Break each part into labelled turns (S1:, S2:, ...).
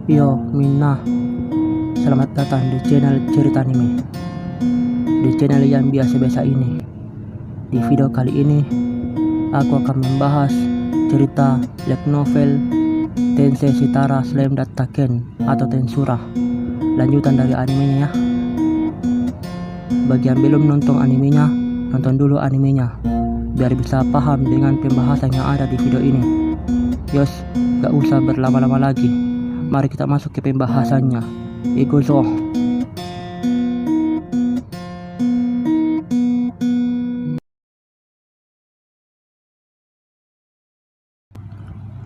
S1: Yo, Minna, selamat datang di channel cerita anime. Di channel yang biasa-biasa ini. Di video kali ini, aku akan membahas cerita light novel Tensei Shitara Slam Dattaken atau Tensura, lanjutan dari animenya ya. Bagi yang belum nonton animenya, nonton dulu animenya, biar bisa paham dengan pembahasan yang ada di video ini. Yos, gak usah berlama-lama lagi. Mari kita masuk ke pembahasannya. Ikuzo.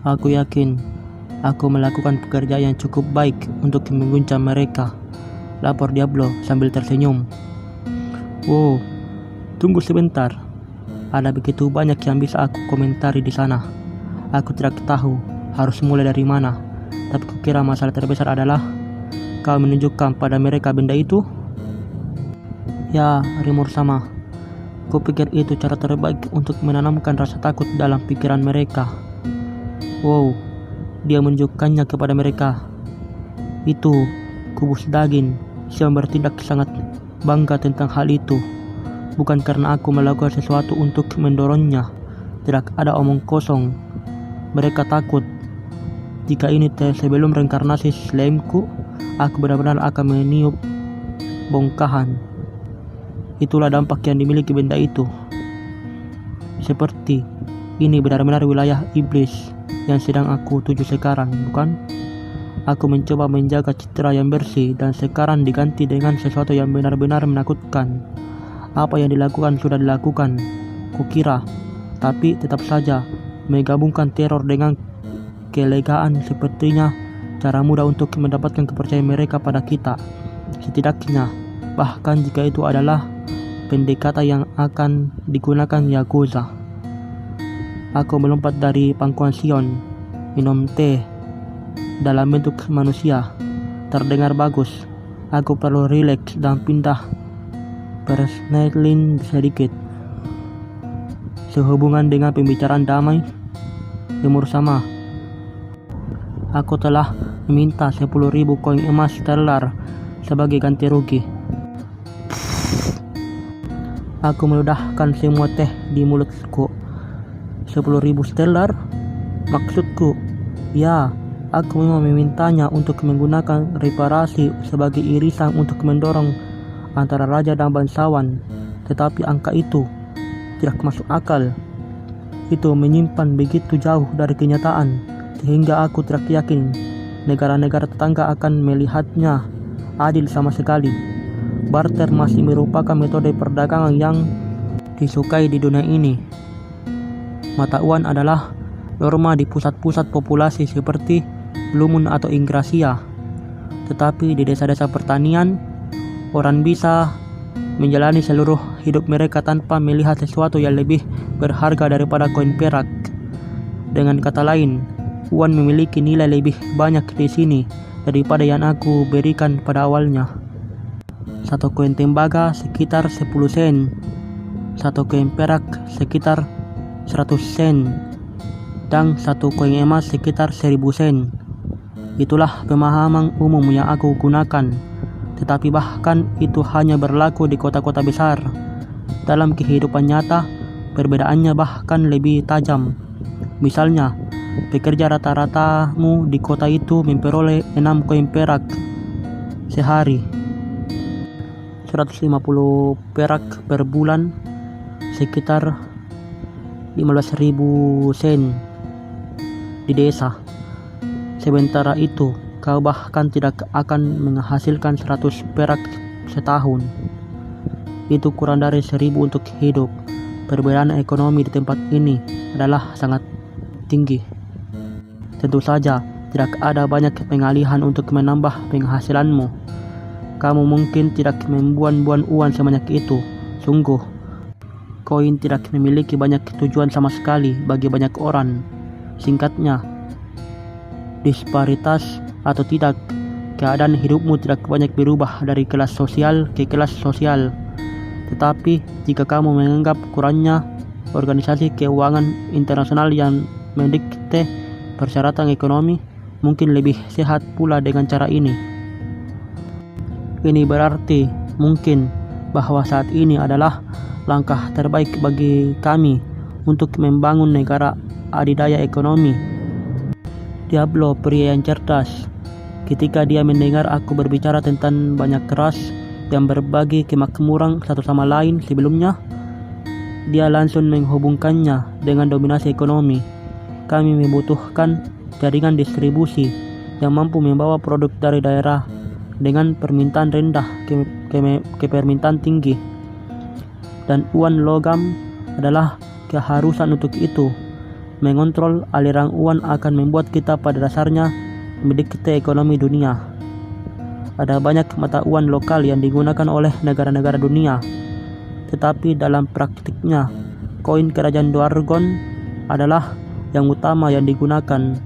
S1: Aku yakin aku melakukan pekerjaan yang cukup baik untuk mengguncang mereka, lapor Diablo sambil tersenyum. Wow, tunggu sebentar. Ada begitu banyak yang bisa aku komentari di sana. Aku tidak tahu harus mulai dari mana. Tapi kukira masalah terbesar adalah kau menunjukkan pada mereka benda itu. Ya, Rimur sama. Kupikir itu cara terbaik untuk menanamkan rasa takut dalam pikiran mereka. Wow, dia menunjukkannya kepada mereka. Itu kubus daging. Xiao bertindak sangat bangga tentang hal itu. Bukan karena aku melakukan sesuatu untuk mendorongnya. Tidak ada omong kosong. Mereka takut. Jika ini sebelum reinkarnasi slamku, aku benar-benar akan meniup bongkahan. Itulah dampak yang dimiliki benda itu. Seperti ini benar-benar wilayah iblis yang sedang aku tuju sekarang, bukan? Aku mencoba menjaga citra yang bersih dan sekarang diganti dengan sesuatu yang benar-benar menakutkan. Apa yang dilakukan sudah dilakukan, kukira, tapi tetap saja menggabungkan teror dengan kelegaan sepertinya cara mudah untuk mendapatkan kepercayaan mereka pada kita. Setidaknya, bahkan jika itu adalah pendekatan yang akan digunakan Yakuza. Aku melompat dari pangkuan Sion, minum teh dalam bentuk manusia. Terdengar bagus. Aku perlu rileks dan pindah persneling sedikit. Sehubungan dengan pembicaraan damai, Lemur sama. Aku telah meminta 10.000 koin emas sterlar sebagai ganti rugi. Aku meludahkan semua teh di mulutku. 10.000 sterlar? Maksudku, ya, aku memang memintanya untuk menggunakan reparasi sebagai irisan untuk mendorong antara raja dan bangsawan. Tetapi angka itu tidak masuk akal. Itu menyimpan begitu jauh dari kenyataan, sehingga aku tidak yakin negara-negara tetangga akan melihatnya adil sama sekali. Barter masih merupakan metode perdagangan yang disukai di dunia ini. Mata uang adalah norma di pusat-pusat populasi seperti Blue Moon atau Ingracia. Tetapi di desa-desa pertanian, orang bisa menjalani seluruh hidup mereka tanpa melihat sesuatu yang lebih berharga daripada koin perak. Dengan kata lain, uang memiliki nilai lebih banyak di sini daripada yang aku berikan pada awalnya. Satu koin tembaga sekitar 10 sen. Satu koin perak sekitar 100 sen. Dan satu koin emas sekitar 1000 sen. Itulah pemahaman umum yang aku gunakan. Tetapi bahkan itu hanya berlaku di kota-kota besar. Dalam kehidupan nyata, perbedaannya bahkan lebih tajam. Misalnya, pekerja rata-ratamu di kota itu memperoleh 6 koin perak sehari, 150 perak per bulan, sekitar 15.000 sen di desa. Sementara itu, kau bahkan tidak akan menghasilkan 100 perak setahun. Itu kurang dari 1.000 untuk hidup. Perbedaan ekonomi di tempat ini adalah sangat tinggi. Tentu saja, tidak ada banyak pengalihan untuk menambah penghasilanmu. Kamu mungkin tidak membuang-buang uang sebanyak itu. Sungguh, koin tidak memiliki banyak tujuan sama sekali bagi banyak orang. Singkatnya, disparitas atau tidak, keadaan hidupmu tidak banyak berubah dari kelas sosial ke kelas sosial. Tetapi jika kamu menganggap kurangnya organisasi keuangan internasional yang mendikte persyaratan ekonomi, mungkin lebih sehat pula dengan cara ini. Ini berarti mungkin bahwa saat ini adalah langkah terbaik bagi kami untuk membangun negara adidaya ekonomi. Diablo, pria yang cerdas, ketika dia mendengar aku berbicara tentang banyak ras yang berbagi kemakmuran satu sama lain sebelumnya, dia langsung menghubungkannya dengan dominasi ekonomi. Kami membutuhkan jaringan distribusi yang mampu membawa produk dari daerah dengan permintaan rendah ke permintaan tinggi. Dan uang logam adalah keharusan untuk itu. Mengontrol aliran uang akan membuat kita pada dasarnya mendikte ekonomi dunia. Ada banyak mata uang lokal yang digunakan oleh negara-negara dunia, tetapi dalam praktiknya koin kerajaan Dwargon adalah yang utama yang digunakan.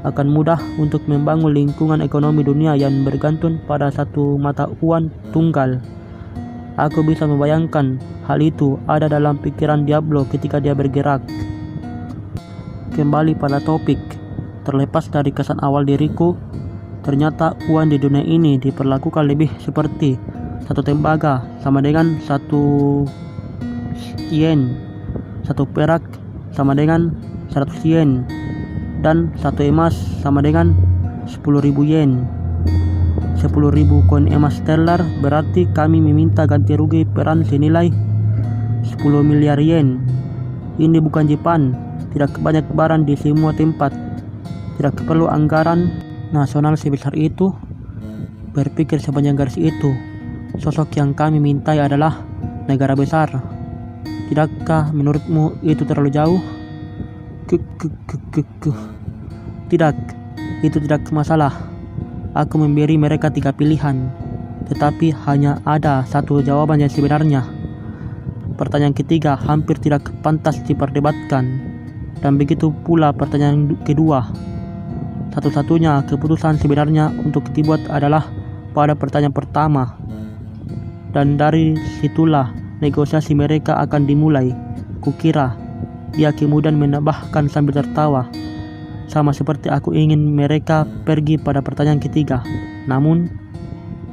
S1: Akan mudah untuk membangun lingkungan ekonomi dunia yang bergantung pada satu mata uang tunggal. Aku bisa membayangkan hal itu ada dalam pikiran Diablo ketika dia bergerak. Kembali pada topik, terlepas dari kesan awal diriku, ternyata uang di dunia ini diperlakukan lebih seperti satu tembaga sama dengan 1 yen, 1 perak sama dengan 100 yen, dan 1 emas sama dengan 10.000 yen. 10.000 koin emas stellar berarti kami meminta ganti rugi peran senilai 10 miliar yen. Ini bukan Jepang, tidak banyak barang di semua tempat, tidak perlu anggaran nasional sebesar itu. Berpikir sepanjang garis itu, sosok yang kami mintai adalah negara besar. Tidakkah menurutmu itu terlalu jauh? Tidak, itu tidak masalah. Aku memberi mereka 3 pilihan, tetapi hanya ada satu jawaban yang sebenarnya. Pertanyaan ketiga hampir tidak pantas diperdebatkan, dan begitu pula pertanyaan kedua. Satu-satunya keputusan sebenarnya untuk dibuat adalah pada pertanyaan pertama, dan dari situlah negosiasi mereka akan dimulai. Kukira dia kemudian menambahkan sambil tertawa, sama seperti aku ingin mereka pergi pada pertanyaan ketiga. Namun,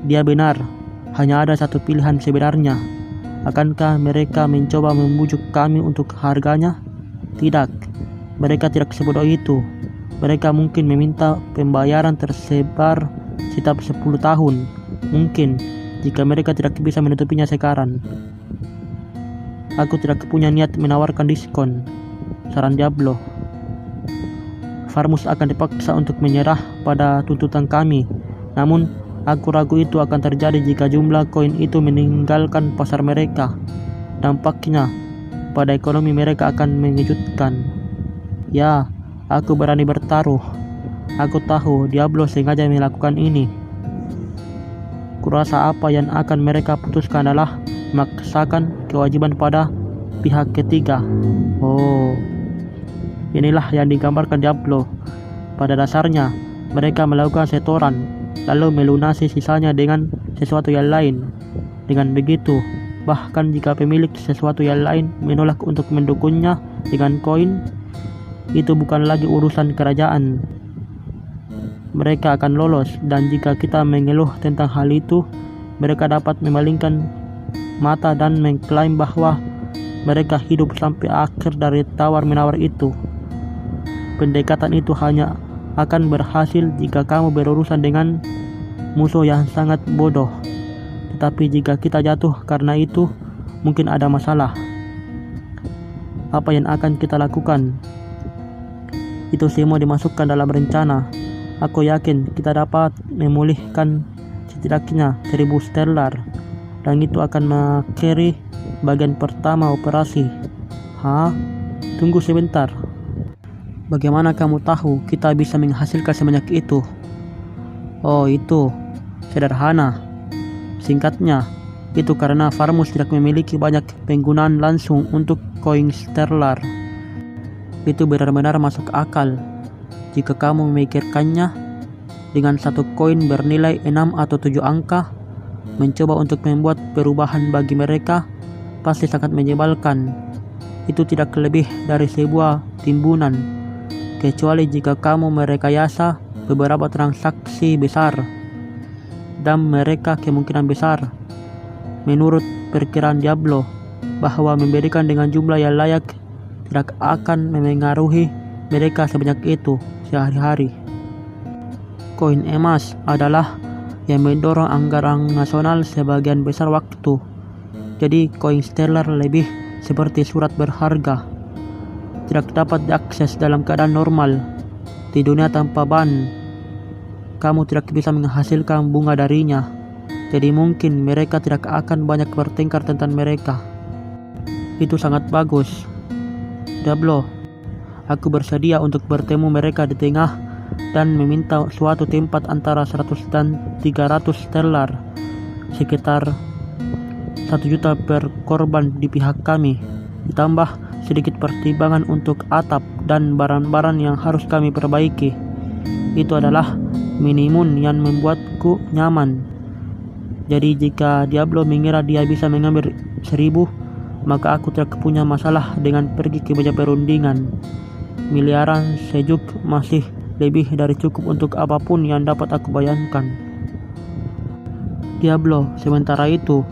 S1: dia benar, hanya ada satu pilihan sebenarnya. Akankah mereka mencoba membujuk kami untuk harganya? Tidak, mereka tidak sebodoh itu. Mereka mungkin meminta pembayaran tersebar setiap 10 tahun. Mungkin, jika mereka tidak bisa menutupinya sekarang. Aku tidak punya niat menawarkan diskon, saran Diablo. Farmus akan dipaksa untuk menyerah pada tuntutan kami. Namun, aku ragu itu akan terjadi jika jumlah koin itu meninggalkan pasar mereka. Dampaknya pada ekonomi mereka akan mengejutkan. Ya, aku berani bertaruh. Aku tahu Diablo sengaja melakukan ini. Kurasa apa yang akan mereka putuskan adalah memaksakan kewajiban pada pihak ketiga. Oh, inilah yang digambarkan Diablo. Pada dasarnya, mereka melakukan setoran, lalu melunasi sisanya dengan sesuatu yang lain. Dengan begitu, bahkan jika pemilik sesuatu yang lain menolak untuk mendukungnya dengan koin, itu bukan lagi urusan kerajaan. Mereka akan lolos, dan jika kita mengeluh tentang hal itu, mereka dapat memalingkan mata dan mengklaim bahwa mereka hidup sampai akhir dari tawar-menawar itu. Pendekatan itu hanya akan berhasil jika kamu berurusan dengan musuh yang sangat bodoh. Tetapi jika kita jatuh karena itu, mungkin ada masalah. Apa yang akan kita lakukan? Itu semua dimasukkan dalam rencana. Aku yakin kita dapat memulihkan setidaknya 1.000 stellar, dan itu akan mengakhiri bagian pertama operasi. Hah? Tunggu sebentar. Bagaimana kamu tahu kita bisa menghasilkan sebanyak itu? Oh, itu sederhana. Singkatnya, itu karena Farmus tidak memiliki banyak penggunaan langsung untuk koin stellar. Itu benar-benar masuk akal jika kamu memikirkannya. Dengan satu koin bernilai 6 atau 7 angka, mencoba untuk membuat perubahan bagi mereka pasti sangat menyebalkan. Itu tidak lebih dari sebuah timbunan, kecuali jika kamu merekayasa beberapa transaksi besar, dan mereka kemungkinan besar, menurut perkiraan Diablo, bahwa memberikan dengan jumlah yang layak tidak akan memengaruhi mereka sebanyak itu sehari-hari. Koin emas adalah yang mendorong anggaran nasional sebagian besar waktu. Jadi koin stellar lebih seperti surat berharga, tidak dapat diakses dalam keadaan normal. Di dunia tanpa ban, kamu tidak bisa menghasilkan bunga darinya. Jadi mungkin mereka tidak akan banyak bertengkar tentang mereka. Itu sangat bagus, Diablo. Aku bersedia untuk bertemu mereka di tengah dan meminta suatu tempat antara 100 dan 300 stellar, sekitar 1 juta per korban di pihak kami, ditambah sedikit pertimbangan untuk atap dan barang-barang yang harus kami perbaiki. Itu adalah minimum yang membuatku nyaman. Jadi jika Diablo mengira dia bisa mengambil 1000, maka aku tidak punya masalah dengan pergi ke meja perundingan. Miliaran sejuk masih lebih dari cukup untuk apapun yang dapat aku bayangkan. Diablo sementara itu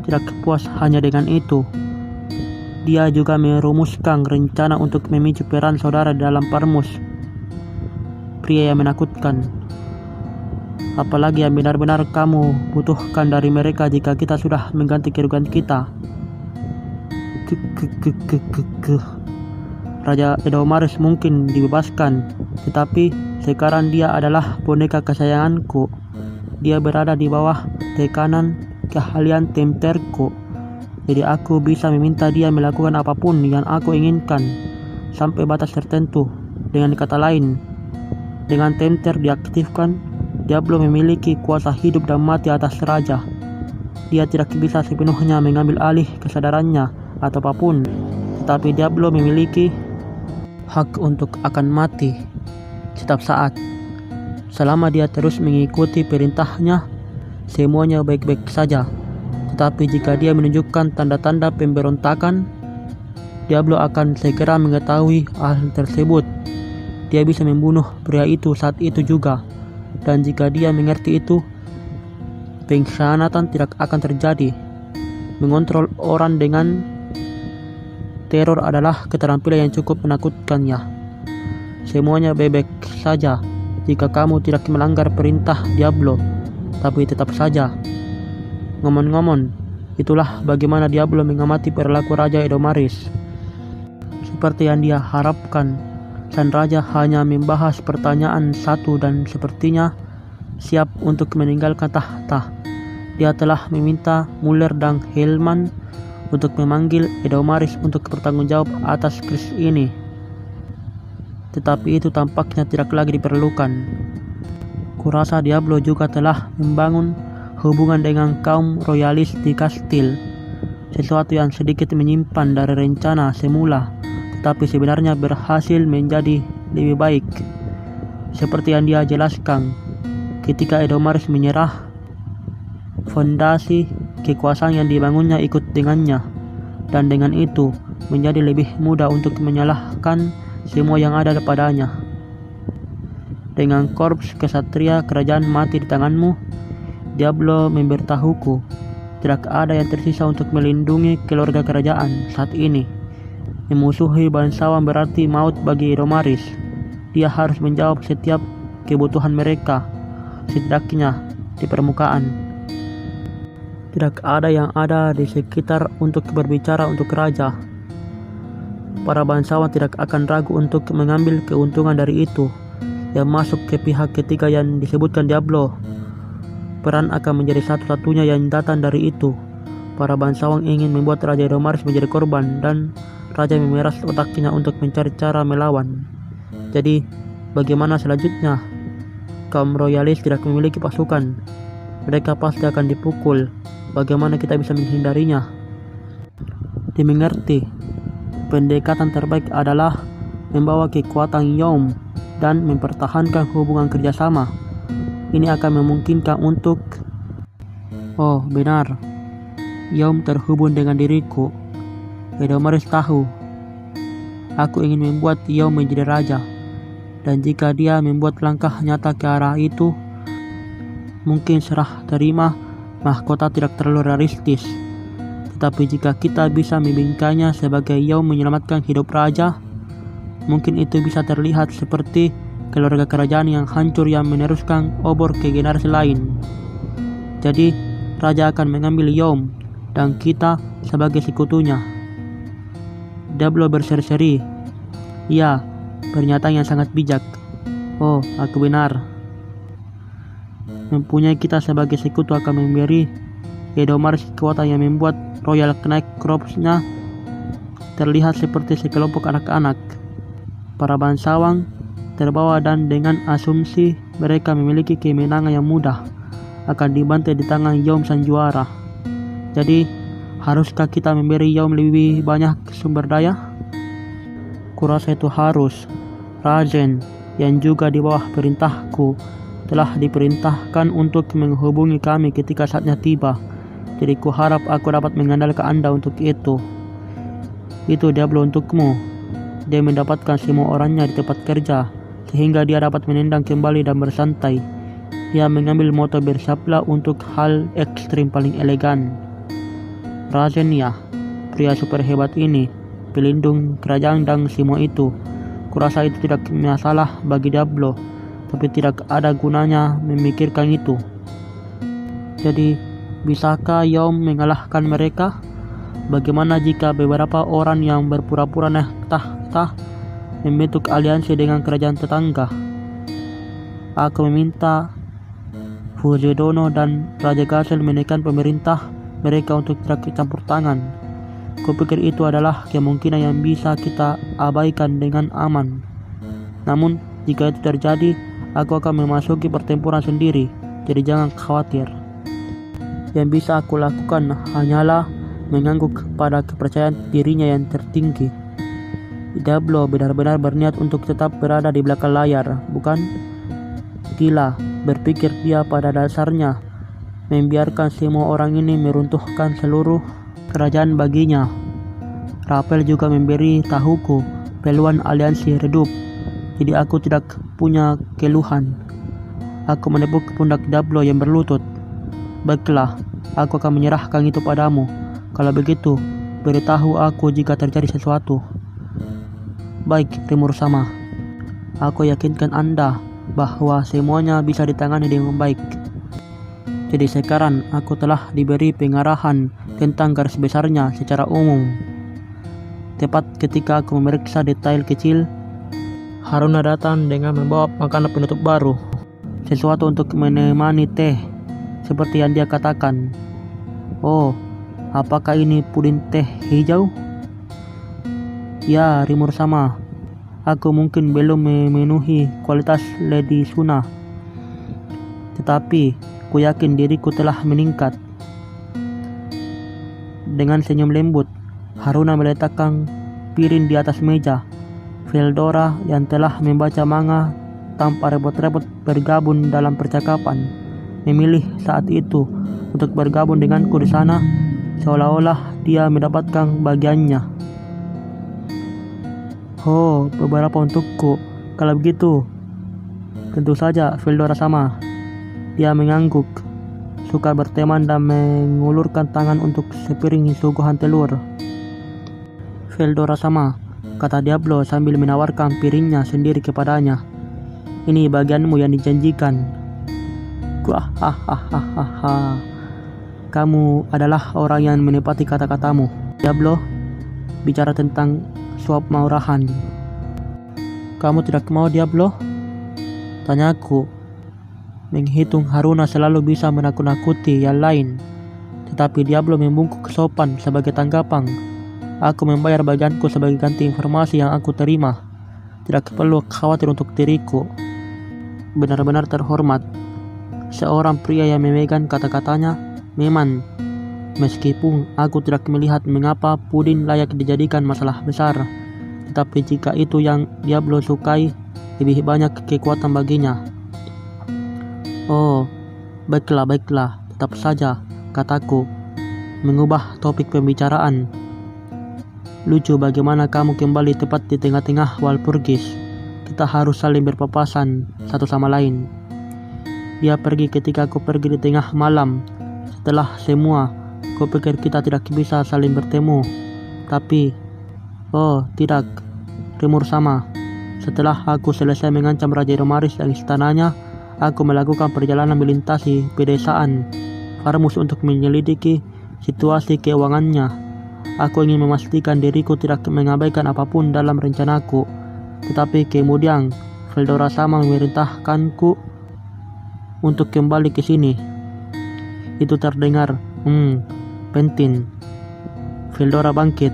S1: tidak puas hanya dengan itu. Dia juga merumuskan rencana untuk memicu peran saudara dalam Parmus, pria yang menakutkan. Apalagi yang benar-benar kamu butuhkan dari mereka jika kita sudah mengganti kerugian kita. Raja Edomaris mungkin dibebaskan, tetapi sekarang dia adalah boneka kesayanganku. Dia berada di bawah tekanan keahlian Tempterku. Jadi aku bisa meminta dia melakukan apapun yang aku inginkan sampai batas tertentu. Dengan kata lain, dengan Tempter diaktifkan, Diablo memiliki kuasa hidup dan mati atas raja. Dia tidak bisa sepenuhnya mengambil alih kesadarannya atau apapun, tetapi Diablo memiliki hak untuk akan mati setiap saat. Selama dia terus mengikuti perintahnya, semuanya baik-baik saja. Tetapi jika dia menunjukkan tanda-tanda pemberontakan, Diablo akan segera mengetahui hal tersebut. Dia bisa membunuh pria itu saat itu juga. Dan jika dia mengerti itu, pengkhianatan tidak akan terjadi. Mengontrol orang dengan teror adalah keterampilan yang cukup menakutkannya. Semuanya baik-baik saja jika kamu tidak melanggar perintah Diablo. Tapi tetap saja, ngomong-ngomong, itulah bagaimana Diablo mengamati perilaku Raja Edomaris. Seperti yang dia harapkan, Sang Raja hanya membahas pertanyaan satu dan sepertinya siap untuk meninggalkan tahta. Dia telah meminta Muller dan Hellman untuk memanggil Edomaris untuk bertanggung jawab atas krisis ini. Tetapi itu tampaknya tidak lagi diperlukan. Kurasa Diablo juga telah membangun hubungan dengan kaum royalis di kastil, sesuatu yang sedikit menyimpan dari rencana semula, tetapi sebenarnya berhasil menjadi lebih baik. Seperti yang dia jelaskan, ketika Edomaris menyerah, fondasi kekuasaan yang dibangunnya ikut dengannya, dan dengan itu menjadi lebih mudah untuk menyalahkan semua yang ada padanya. Dengan korps kesatria kerajaan mati di tanganmu, Diablo memberitahuku tidak ada yang tersisa untuk melindungi keluarga kerajaan saat ini. Memusuhi bangsawan berarti maut bagi Edomaris. Dia harus menjawab setiap kebutuhan mereka, setidaknya di permukaan. Tidak ada yang ada di sekitar untuk berbicara untuk raja. Para bangsawan tidak akan ragu untuk mengambil keuntungan dari itu, yang masuk ke pihak ketiga yang disebutkan Diablo. Peran akan menjadi satu-satunya yang datang dari itu. Para bangsawan ingin membuat Raja Edomaris menjadi korban, dan raja memeras otaknya untuk mencari cara melawan. Jadi, bagaimana selanjutnya? Kaum royalis tidak memiliki pasukan. Mereka pasti akan dipukul. Bagaimana kita bisa menghindarinya? Dimengerti, pendekatan terbaik adalah membawa kekuatan Yom dan mempertahankan hubungan kerjasama. Ini akan memungkinkan untuk... Oh, benar. Yom terhubung dengan diriku. Edomaris tahu. Aku ingin membuat Yom menjadi raja. Dan jika dia membuat langkah nyata ke arah itu, mungkin serah terima mahkota tidak terlalu realistis. Tetapi jika kita bisa membingkainya sebagai Yaum menyelamatkan hidup raja, mungkin itu bisa terlihat seperti keluarga kerajaan yang hancur yang meneruskan obor ke generasi lain. Jadi, raja akan mengambil Yaum dan kita sebagai sekutunya. Diablo berseri-seri. Ya, pernyataan yang sangat bijak. Oh, aku benar. Mempunyai kita sebagai sekutu akan memberi Edomaris kekuatan yang membuat Royal Knight Corps-nya terlihat seperti sekelompok anak-anak. Para bangsawan terbawa dan dengan asumsi mereka memiliki kemenangan yang mudah akan dibantai di tangan Yaum sang juara. Jadi, haruskah kita memberi Yaum lebih banyak sumber daya? Kurasa itu harus. Rajen yang juga di bawah perintahku telah diperintahkan untuk menghubungi kami ketika saatnya tiba. Jadi kuharap aku dapat mengandalkan Anda untuk itu. Itu Diablo untukmu. Dia mendapatkan semua orangnya di tempat kerja, sehingga dia dapat menendang kembali dan bersantai. Dia mengambil moto bersabla untuk hal ekstrim paling elegan. Rajen ya, pria super hebat ini, pelindung kerajaan dan semua itu. Kurasa itu tidak masalah bagi Diablo, tapi tidak ada gunanya memikirkan itu. Jadi, bisakah Yaum mengalahkan mereka? Bagaimana jika beberapa orang yang berpura-pura naik tahta membentuk aliansi dengan kerajaan tetangga? Aku meminta Fuzedono dan Raja Gasel menekan pemerintah mereka untuk tidak campur tangan. Kupikir itu adalah kemungkinan yang bisa kita abaikan dengan aman. Namun, jika itu terjadi, aku akan memasuki pertempuran sendiri, jadi jangan khawatir. Yang bisa aku lakukan hanyalah mengangguk pada kepercayaan dirinya yang tertinggi. Diablo benar-benar berniat untuk tetap berada di belakang layar, bukan? Gila, berpikir dia pada dasarnya membiarkan semua orang ini meruntuhkan seluruh kerajaan baginya. Rapel juga memberi tahuku peluang aliansi redup, jadi aku tidak punya keluhan. Aku menepuk pundak Diablo yang berlutut. Baiklah, aku akan menyerahkan itu padamu. Kalau begitu, beritahu aku jika terjadi sesuatu. Baik, Rimur sama. Aku yakinkan Anda bahwa semuanya bisa ditangani dengan baik. Jadi sekarang aku telah diberi pengarahan tentang garis besarnya secara umum. Tepat ketika aku memeriksa detail kecil, Haruna datang dengan membawa makanan penutup baru. Sesuatu untuk menemani teh, seperti yang dia katakan. Oh, apakah ini puding teh hijau? Ya, Rimur sama. Aku mungkin belum memenuhi kualitas Lady Suna, tetapi ku yakin diriku telah meningkat. Dengan senyum lembut, Haruna meletakkan piring di atas meja. Veldora yang telah membaca manga tanpa repot-repot bergabung dalam percakapan, memilih saat itu untuk bergabung denganku di sana, seolah-olah dia mendapatkan bagiannya. Oh, beberapa untukku. Kalau begitu, tentu saja Veldora sama. Dia mengangguk, suka berteman dan mengulurkan tangan untuk sepiring suguhan telur. Veldora sama, kata Diablo sambil menawarkan piringnya sendiri kepadanya. Ini bagianmu yang dijanjikan. Kamu adalah orang yang menepati kata-katamu. Diablo bicara tentang suap maurahan. Kamu tidak mau, Diablo? Tanyaku. Menghitung Haruna selalu bisa menakut-nakuti yang lain, tetapi Diablo membungkuk sopan sebagai tanggapan. Aku membayar bagianku sebagai ganti informasi yang aku terima. Tidak perlu khawatir untuk diriku. Benar-benar terhormat. Seorang pria yang memegang kata-katanya. Memang, meskipun aku tidak melihat mengapa puding layak dijadikan masalah besar, tetapi jika itu yang Diablo sukai, lebih banyak kekuatan baginya. Oh, baiklah, tetap saja, kataku, mengubah topik pembicaraan. Lucu bagaimana kamu kembali tepat di tengah-tengah Walpurgis, kita harus saling berpapasan satu sama lain. Dia pergi ketika aku pergi di tengah malam. Setelah semua, kupikir kita tidak bisa saling bertemu. Tapi, oh tidak, Rimur sama. Setelah aku selesai mengancam Raja Romaris dan istananya, aku melakukan perjalanan melintasi pedesaan Farmus untuk menyelidiki situasi keuangannya. Aku ingin memastikan diriku tidak mengabaikan apapun dalam rencanaku. Tetapi kemudian Veldora sama memerintahkanku untuk kembali ke sini. Itu terdengar penting. Veldora bangkit,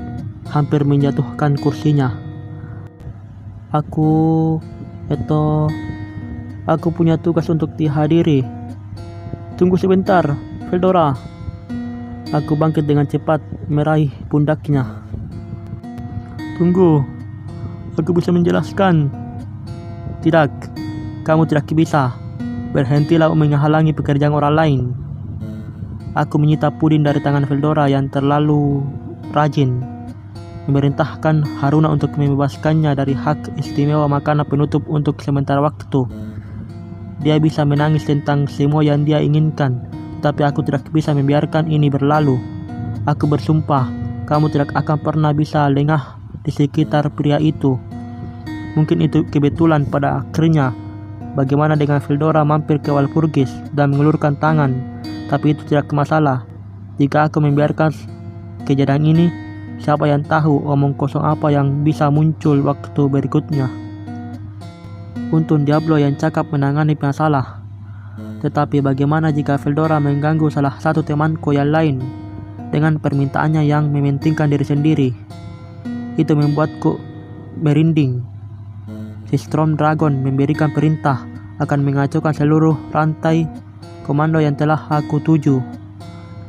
S1: hampir menjatuhkan kursinya. Aku punya tugas untuk dihadiri. Tunggu sebentar, Veldora. Aku bangkit dengan cepat, meraih pundaknya. Tunggu, aku bisa menjelaskan. Tidak, kamu tidak bisa. Berhentilah menghalangi pekerjaan orang lain. Aku menyita pudin dari tangan Veldora yang terlalu rajin, memerintahkan Haruna untuk membebaskannya dari hak istimewa makanan penutup untuk sementara waktu. Dia bisa menangis tentang semua yang dia inginkan, tapi aku tidak bisa membiarkan ini berlalu. Aku bersumpah, kamu tidak akan pernah bisa lengah di sekitar pria itu. Mungkin itu kebetulan pada akhirnya. Bagaimana dengan Veldora mampir ke Walpurgis dan mengulurkan tangan, tapi itu tidak masalah. Jika aku membiarkan kejadian ini, siapa yang tahu omong kosong apa yang bisa muncul waktu berikutnya. Untung Diablo yang cakap menangani masalah. Tetapi bagaimana jika Veldora mengganggu salah satu temanku yang lain dengan permintaannya yang mementingkan diri sendiri? Itu membuatku merinding. Si Storm Dragon memberikan perintah akan mengacaukan seluruh rantai komando yang telah aku tuju.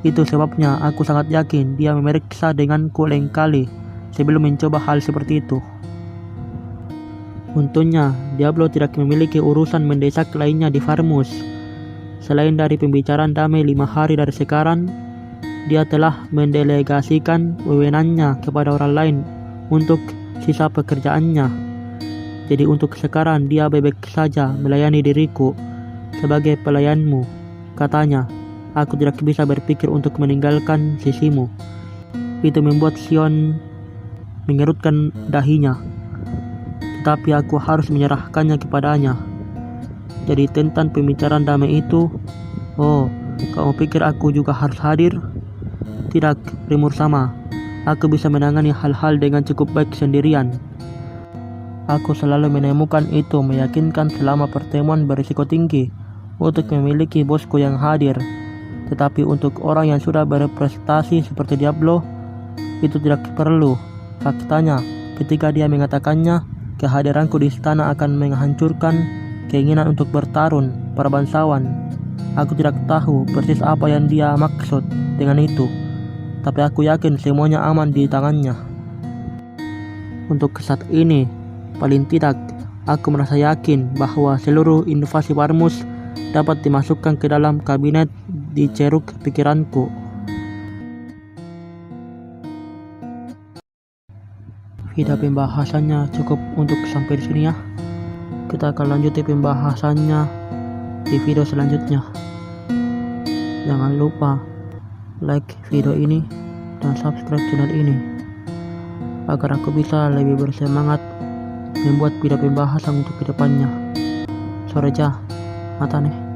S1: Itu sebabnya aku sangat yakin dia memeriksa denganku lain kali sebelum mencoba hal seperti itu. Untungnya, Diablo tidak memiliki urusan mendesak lainnya di Farmus. Selain dari pembicaraan damai 5 hari dari sekarang, dia telah mendelegasikan wewenangnya kepada orang lain untuk sisa pekerjaannya. Jadi untuk sekarang dia bebek saja melayani diriku sebagai pelayanmu. Katanya, aku tidak bisa berpikir untuk meninggalkan sisimu. Itu membuat Sion mengerutkan dahinya. Tetapi aku harus menyerahkannya kepadanya. Jadi tentang pembicaraan damai itu, oh, kamu pikir aku juga harus hadir? Tidak, Rimur sama. Aku bisa menangani hal-hal dengan cukup baik sendirian. Aku selalu menemukan itu meyakinkan selama pertemuan berisiko tinggi untuk memiliki bosku yang hadir. Tetapi untuk orang yang sudah berprestasi seperti Diablo, itu tidak perlu. Faktanya, ketika dia mengatakannya, kehadiranku di istana akan menghancurkan keinginan untuk bertarung para bangsawan. Aku tidak tahu persis apa yang dia maksud dengan itu, tapi aku yakin semuanya aman di tangannya. Untuk saat ini, paling tidak, aku merasa yakin bahwa seluruh invasi Farmus dapat dimasukkan ke dalam kabinet di ceruk pikiranku. Video pembahasannya cukup untuk sampai di sini ya. Kita akan lanjuti pembahasannya di video selanjutnya. Jangan lupa like video ini dan subscribe channel ini agar aku bisa lebih bersemangat membuat video pembahasan untuk kedepannya. Soreja, mata nih.